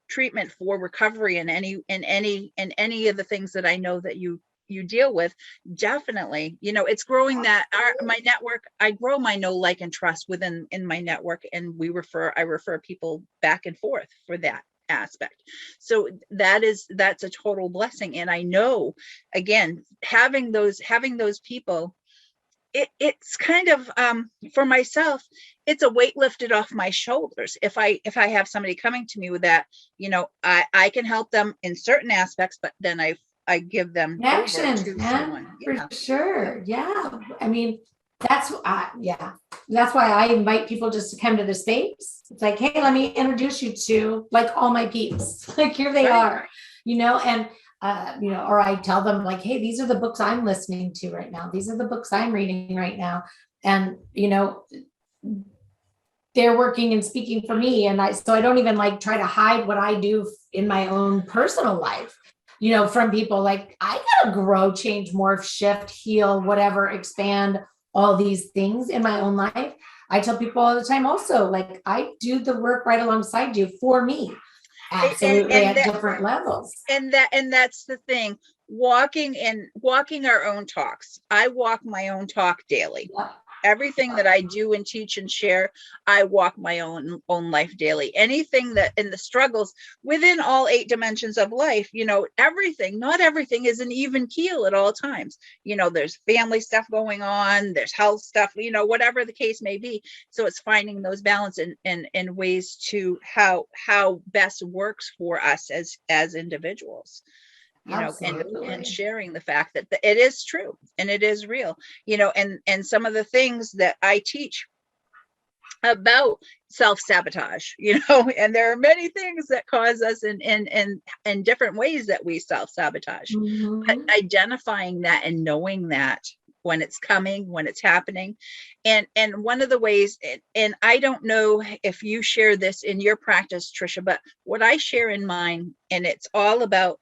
treatment for recovery and any of the things that I know that you deal with, definitely, it's growing my network. I grow my know, like, and trust in my network, and I refer people back and forth for that aspect. So that's a total blessing. And I know, again, having those people, it's kind of, for myself, it's a weight lifted off my shoulders. If I have somebody coming to me with that, I can help them in certain aspects, but then I give them connections, over to man, someone. for sure. Yeah. I mean, that's why I invite people just to come to the space. It's like, hey, let me introduce you to, like, all my peeps. Like, here they are, and or I tell them, like, hey, these are the books I'm listening to right now. These are the books I'm reading right now. And, they're working and speaking for me. And so I don't even try to hide what I do in my own personal life, from people. Like, I gotta grow, change, morph, shift, heal, whatever, expand all these things in my own life. I tell people all the time also, like, I do the work right alongside you for me. Absolutely. And at different levels. And that's the thing, walking our own talks. I walk my own talk daily. Yep. Everything that I do and teach and share, I walk my own life daily. Anything that in the struggles within all 8 dimensions of life, not everything is an even keel at all times. There's family stuff going on, there's health stuff, whatever the case may be. So it's finding those balance and ways to how best works for us as individuals. And sharing the fact that it is true and it is real, and some of the things that I teach about self-sabotage, and there are many things that cause us in different ways that we self-sabotage. Mm-hmm. But identifying that and knowing that when it's coming, when it's happening. And one of the ways, and I don't know if you share this in your practice, Tricia, but what I share in mine, and it's all about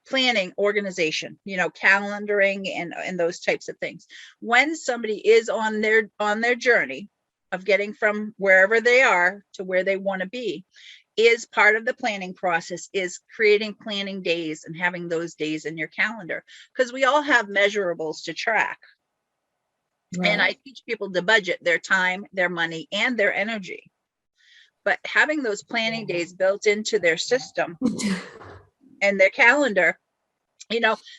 planning, organization, calendaring and those types of things. When somebody is on their journey of getting from wherever they are to where they want to be, is part of the planning process is creating planning days and having those days in your calendar, because we all have measurables to track. Right. And I teach people to budget their time, their money, and their energy. But having those planning days built into their system and their calendar,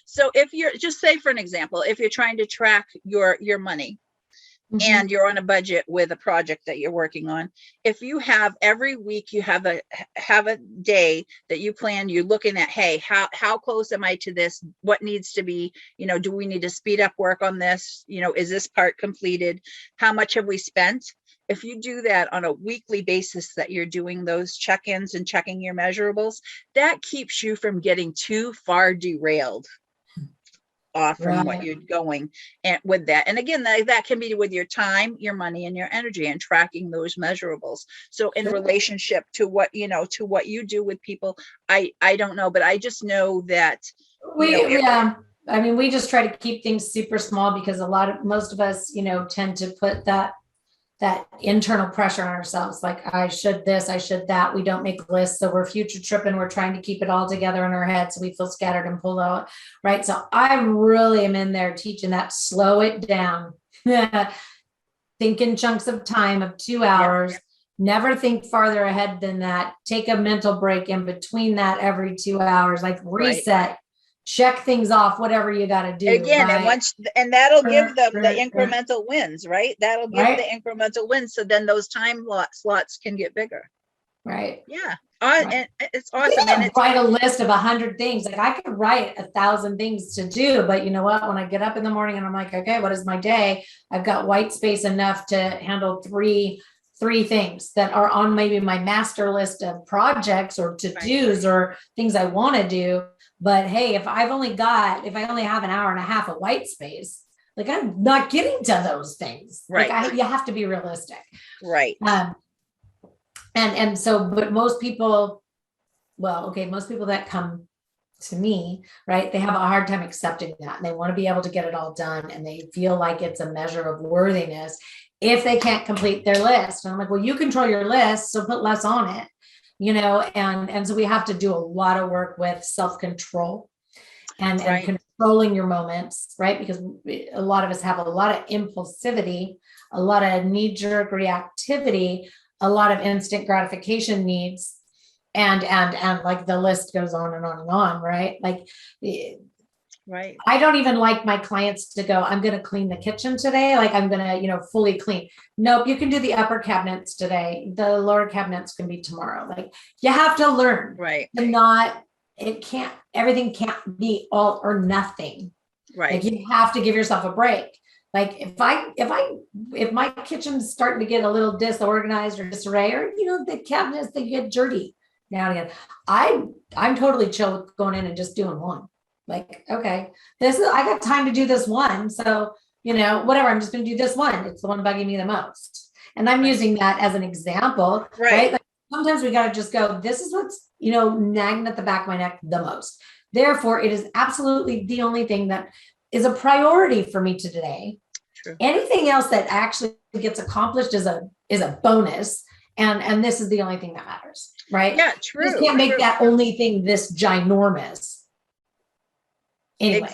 so if you're, just say for an example, if you're trying to track your money, mm-hmm. and you're on a budget with a project that you're working on, if you have every week, you have a day that you plan, you're looking at, hey, how close am I to this? What needs to be, do we need to speed up work on this? Is this part completed? How much have we spent? If you do that on a weekly basis, that you're doing those check-ins and checking your measurables, that keeps you from getting too far derailed off from what you're going and with that. And again, that can be with your time, your money, and your energy, and tracking those measurables. So in relationship to what you do with people, I don't know, but I just know that I mean, we just try to keep things super small, because most of us, tend to put that internal pressure on ourselves. Like, I should this, I should that. We don't make lists. So we're future tripping. We're trying to keep it all together in our head. So we feel scattered and pulled out. Right. So I really am in there teaching that, slow it down. Think in chunks of time of 2 hours, Never think farther ahead than that. Take a mental break in between that every 2 hours, like Right. reset, check things off, whatever you got to do. Again, and Right. and that'll give them the Right. incremental wins, right? That'll give the incremental wins. So then those time slots can get bigger. Right. Yeah. Right. And it's awesome. And it's write a list of 100 things. Like I could write 1,000 things to do, but you know what? When I get up in the morning and I'm like, okay, what is my day? I've got white space enough to handle three things that are on maybe my master list of projects or to-dos or things I want to do. But hey, if I only have an hour and a half of white space, like I'm not getting to those things. Right. Like you have to be realistic. Right. And so, but most people that come to me, right, they have a hard time accepting that, and they want to be able to get it all done, and they feel like it's a measure of worthiness if they can't complete their list. And I'm like, well, you control your list, so put less on it, and so we have to do a lot of work with self-control and controlling your moments, right? Because a lot of us have a lot of impulsivity, a lot of knee-jerk reactivity, a lot of instant gratification needs, and like the list goes on and on and on, right? Like, right. I don't even like my clients to go, I'm going to clean the kitchen today. Like I'm going to, fully clean. Nope. You can do the upper cabinets today. The lower cabinets can be tomorrow. Like you have to learn, right? Everything can't be all or nothing. Right. Like you have to give yourself a break. Like if my kitchen's starting to get a little disorganized or disarray, or the cabinets, they get dirty now and again, I'm totally chill with going in and just doing one. Like, okay, I got time to do this one, so whatever, I'm just going to do this one. It's the one bugging me the most, and I'm using that as an example, right? Like sometimes we got to just go, this is what's nagging at the back of my neck the most. Therefore, it is absolutely the only thing that is a priority for me today. True. Anything else that actually gets accomplished is a bonus. And this is the only thing that matters, right? Yeah, true. You can't make that only thing this ginormous. Anyway.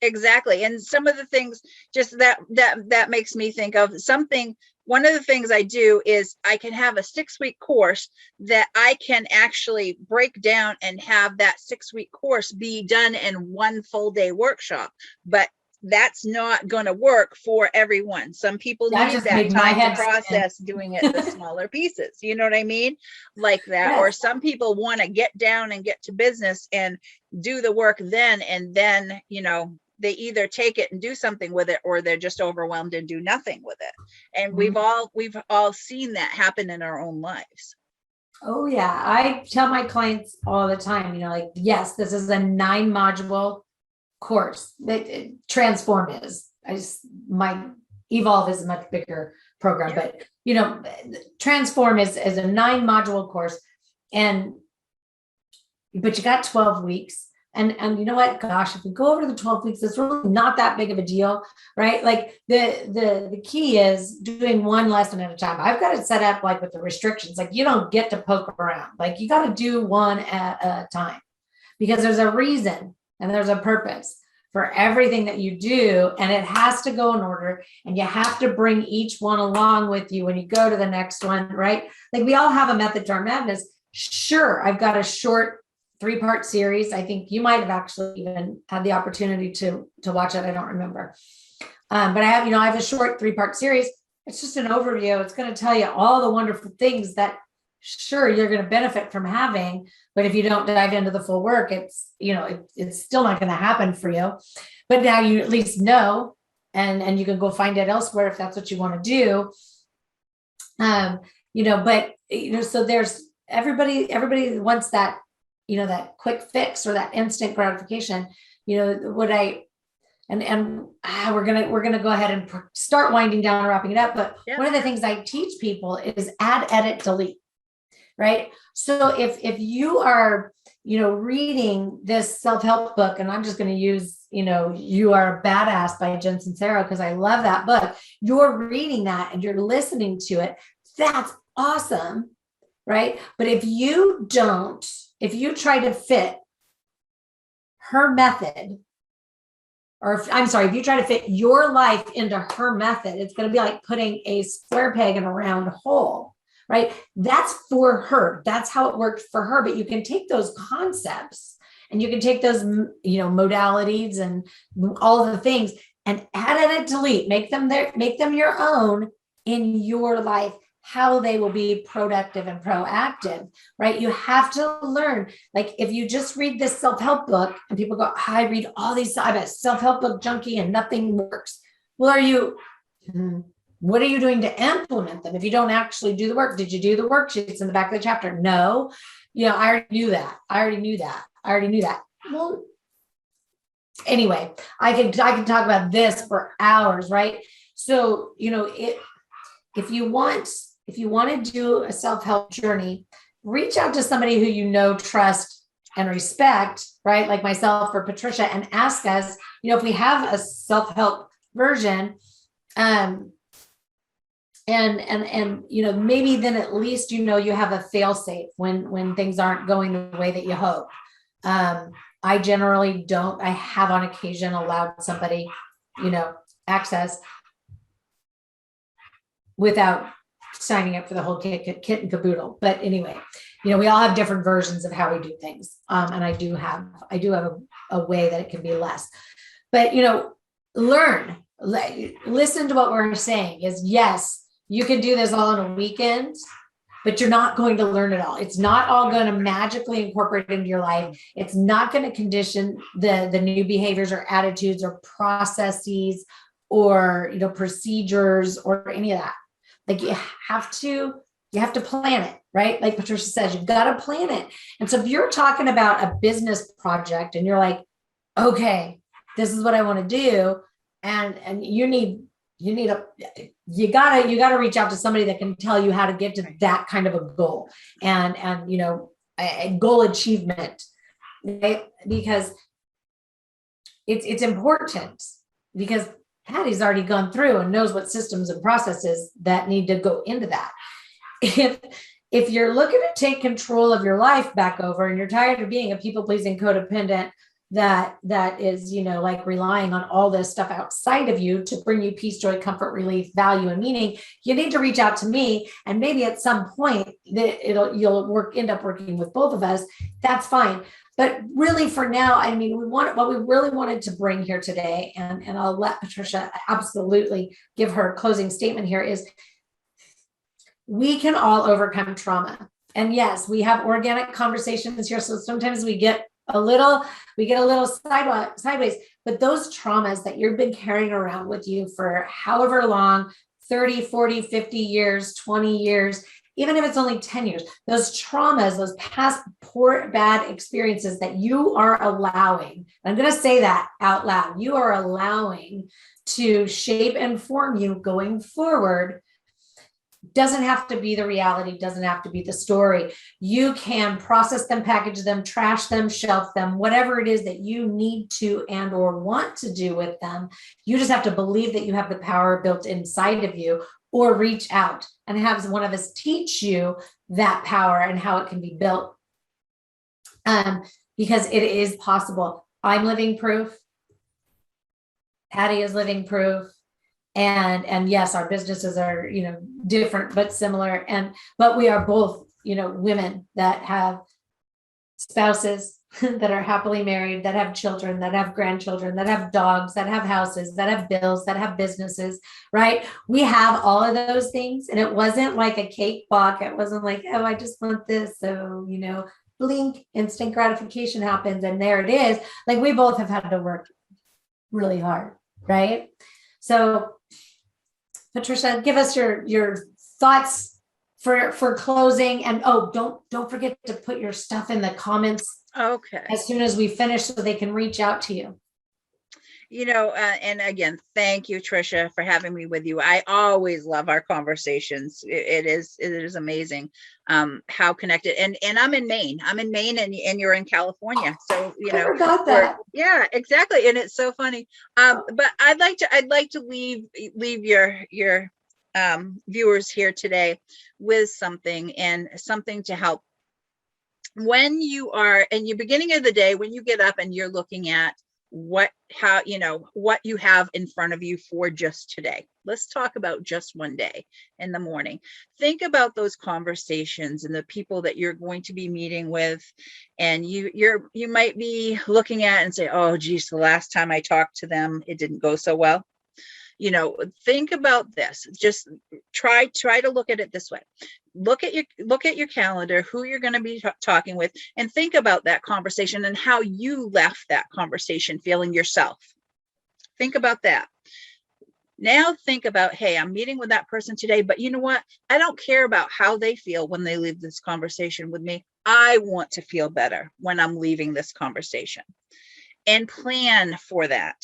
Exactly. And some of the things just that makes me think of something. One of the things I do is I can have a 6-week course that I can actually break down and have that 6-week course be done in one full day workshop. But that's not going to work for everyone. Some people need that time to process doing it the smaller pieces. You know what I mean? Like that. Yes. Or some people want to get down and get to business and do the work then, and then, they either take it and do something with it, or they're just overwhelmed and do nothing with it. And we've all seen that happen in our own lives. Oh yeah. I tell my clients all the time, like, yes, this is a 9-module course. Transform is. My Evolve is a much bigger program, but Transform is a 9-module course, but you got 12 weeks. And you know what? Gosh, if we go over the 12 weeks, it's really not that big of a deal, right? Like the key is doing one lesson at a time. I've got it set up like with the restrictions. Like you don't get to poke around. Like you got to do one at a time, because there's a reason and there's a purpose for everything that you do, and it has to go in order, and you have to bring each one along with you when you go to the next one, right? Like we all have a method to our madness. Sure, I've got a short 3-part series. I think you might have actually even had the opportunity to watch it. I don't remember. But I have a short 3-part series. It's just an overview. It's going to tell you all the wonderful things that sure you're going to benefit from having, but if you don't dive into the full work, it's still not going to happen for you. But now you at least know, and you can go find it elsewhere if that's what you want to do. So there's everybody wants that, that quick fix or that instant gratification. We're gonna go ahead and start winding down and wrapping it up. But one of the things I teach people is add, edit, delete. Right. So if you are, reading this self-help book, and I'm just going to use, You Are a Badass by Jen Sincero, because I love that book. You're reading that and you're listening to it. That's awesome. Right. But if you try to fit her method, if you try to fit your life into her method, it's going to be like putting a square peg in a round hole. right? That's for her. That's how it worked for her. But you can take those concepts and you can take those, modalities and all of the things and add and delete, make them your own in your life, how they will be productive and proactive, right? You have to learn. Like if you just read this self-help book and people go, I read all these, I'm a self-help book junkie and nothing works. Well, what are you doing to implement them? If you don't actually do the work, did you do the worksheets in the back of the chapter? No. I already knew that. I already knew that. Well, anyway, I can talk about this for hours, right? So, if you want to do a self-help journey, reach out to somebody who trust and respect, right? Like myself or Patricia, and ask us, if we have a self-help version, and maybe then at least, you have a fail safe when things aren't going the way that you hope. I generally don't. I have on occasion allowed somebody, access without signing up for the whole kit and caboodle. But anyway, we all have different versions of how we do things. And I do have a way that it can be less, but, learn, listen to what we're saying is, yes, you can do this all in a weekend, but you're not going to learn it all. It's not all going to magically incorporate into your life. It's not going to condition the new behaviors or attitudes or processes or, procedures or any of that. Like you have to plan it, right? Like Patricia says, you've got to plan it. And so if you're talking about a business project and you're like, okay, this is what I want to do. And you gotta reach out to somebody that can tell you how to get to that kind of a goal and a goal achievement, right? Because it's important, because Patty's already gone through and knows what systems and processes that need to go into that. If you're looking to take control of your life back over and you're tired of being a people-pleasing codependent that is, like relying on all this stuff outside of you to bring you peace, joy, comfort, relief, value, and meaning, you need to reach out to me. And maybe at some point you'll end up working with both of us. That's fine. But really for now, what we really wanted to bring here today, and I'll let Patricia absolutely give her closing statement here, is we can all overcome trauma. And yes, we have organic conversations here. So sometimes we get a little sideways, but those traumas that you've been carrying around with you for however long, 30, 40, 50 years, 20 years, even if it's only 10 years, those traumas, those past poor, bad experiences that you are allowing, I'm going to say that out loud, you are allowing to shape and form you going forward, doesn't have to be the reality, doesn't have to be the story. You can process them, package them, trash them, shelf them, whatever it is that you need to and or want to do with them. You just have to believe that you have the power built inside of you, or reach out and have one of us teach you that power and how it can be built. Because it is possible. I'm living proof. Patty is living proof. And yes, our businesses are, different, but similar. But we are both, women that have spouses that are happily married, that have children, that have grandchildren, that have dogs, that have houses, that have bills, that have businesses, right? We have all of those things. And it wasn't like a cakewalk. It wasn't like, oh, I just want this. So, blink, instant gratification happens. And there it is. Like we both have had to work really hard, right? So Patricia, give us your thoughts for closing, and don't forget to put your stuff in the comments. Okay. As soon as we finish, so they can reach out to you. And again, thank you, Tricia, for having me with you. I always love our conversations. It is amazing how connected. And I'm in Maine. And you're in California. So I forgot that. Yeah, exactly. And it's so funny. But I'd like to leave your viewers here today with something to help. When you are in your beginning of the day, when you get up and you're looking at how, what you have in front of you for just today. Let's talk about just one day in the morning. Think about those conversations and the people that you're going to be meeting with. And you might be looking at and say, oh, geez, the last time I talked to them, it didn't go so well. Think about this. Just try to look at it this way. Look at your calendar, who you're going to be talking with, and think about that conversation and how you left that conversation feeling yourself. Think about that. Now think about, hey, I'm meeting with that person today, but you know what? I don't care about how they feel when they leave this conversation with me. I want to feel better when I'm leaving this conversation. And plan for that.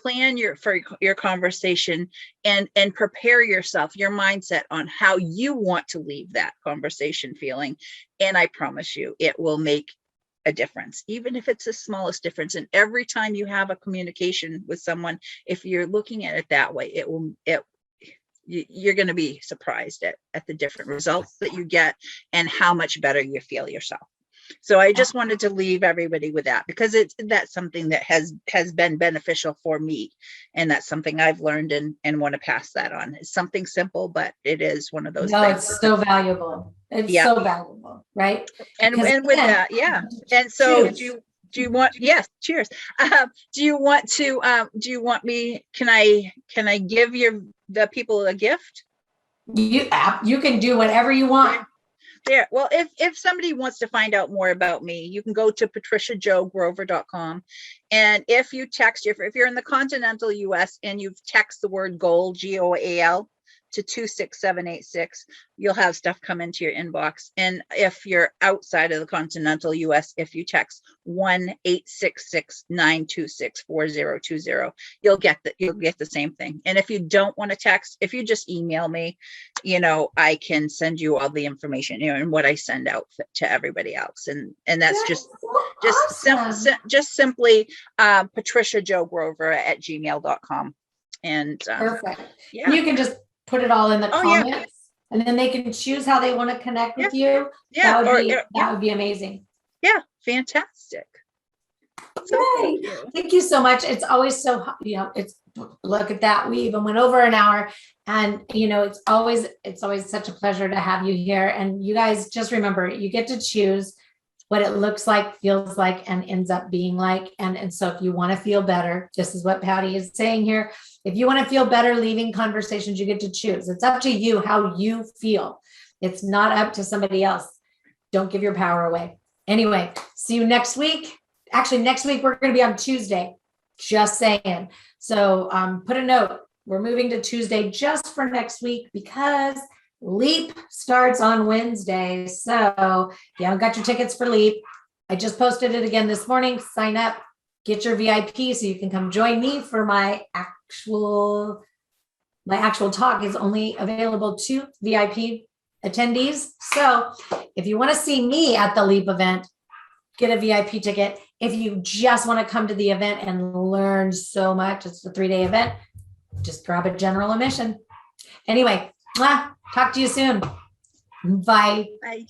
Plan for your conversation and prepare yourself, your mindset on how you want to leave that conversation feeling. And I promise you, it will make a difference, even if it's the smallest difference. And every time you have a communication with someone, if you're looking at it that way, you're going to be surprised at the different results that you get and how much better you feel yourself. So I just wanted to leave everybody with that, because that's something that has been beneficial for me. And that's something I've learned and want to pass that on. It's something simple, but it is one of those things. It's so valuable. It's so valuable, right? And with that, yeah. And so cheers. Do you want, yes, cheers. Do you want me, can I give the people a gift? You can do whatever you want. There. Well, if somebody wants to find out more about me, you can go to PatriciaJoGrover.com. And if you text, if you're in the continental US and you've text the word goal, GOAL, to 26786, you'll have stuff come into your inbox. And if you're outside of the continental US, if you text 1-866-926-4020, you'll get the same thing. And if you don't want to text, if you just email me, I can send you all the information, and what I send out to everybody else. And that's awesome. just simply PatriciaJoGrover@gmail.com. And perfect. Yeah. You can just put it all in the comments, and then they can choose how they want to connect with you. Yeah. That would be amazing. Yeah. Fantastic. So thank you so much. It's always so, look at that. We even went over an hour, and it's always such a pleasure to have you here. And you guys just remember, you get to choose what it looks like, feels like, and ends up being like. And so if you want to feel better, this is what Patty is saying here. If you want to feel better leaving conversations, you get to choose. It's up to you how you feel. It's not up to somebody else. Don't give your power away. Anyway, see you next week. Actually, next week we're going to be on Tuesday. Just saying. So put a note. We're moving to Tuesday just for next week, because Leap starts on Wednesday. So if you haven't got your tickets for Leap, I just posted it again this morning. Sign up, get your VIP so you can come join me for my actual talk is only available to VIP attendees. So if you want to see me at the Leap event, get a VIP ticket. If you just want to come to the event and learn so much, it's a 3-day event, just grab a general admission. Anyway, talk to you soon. Bye. Bye.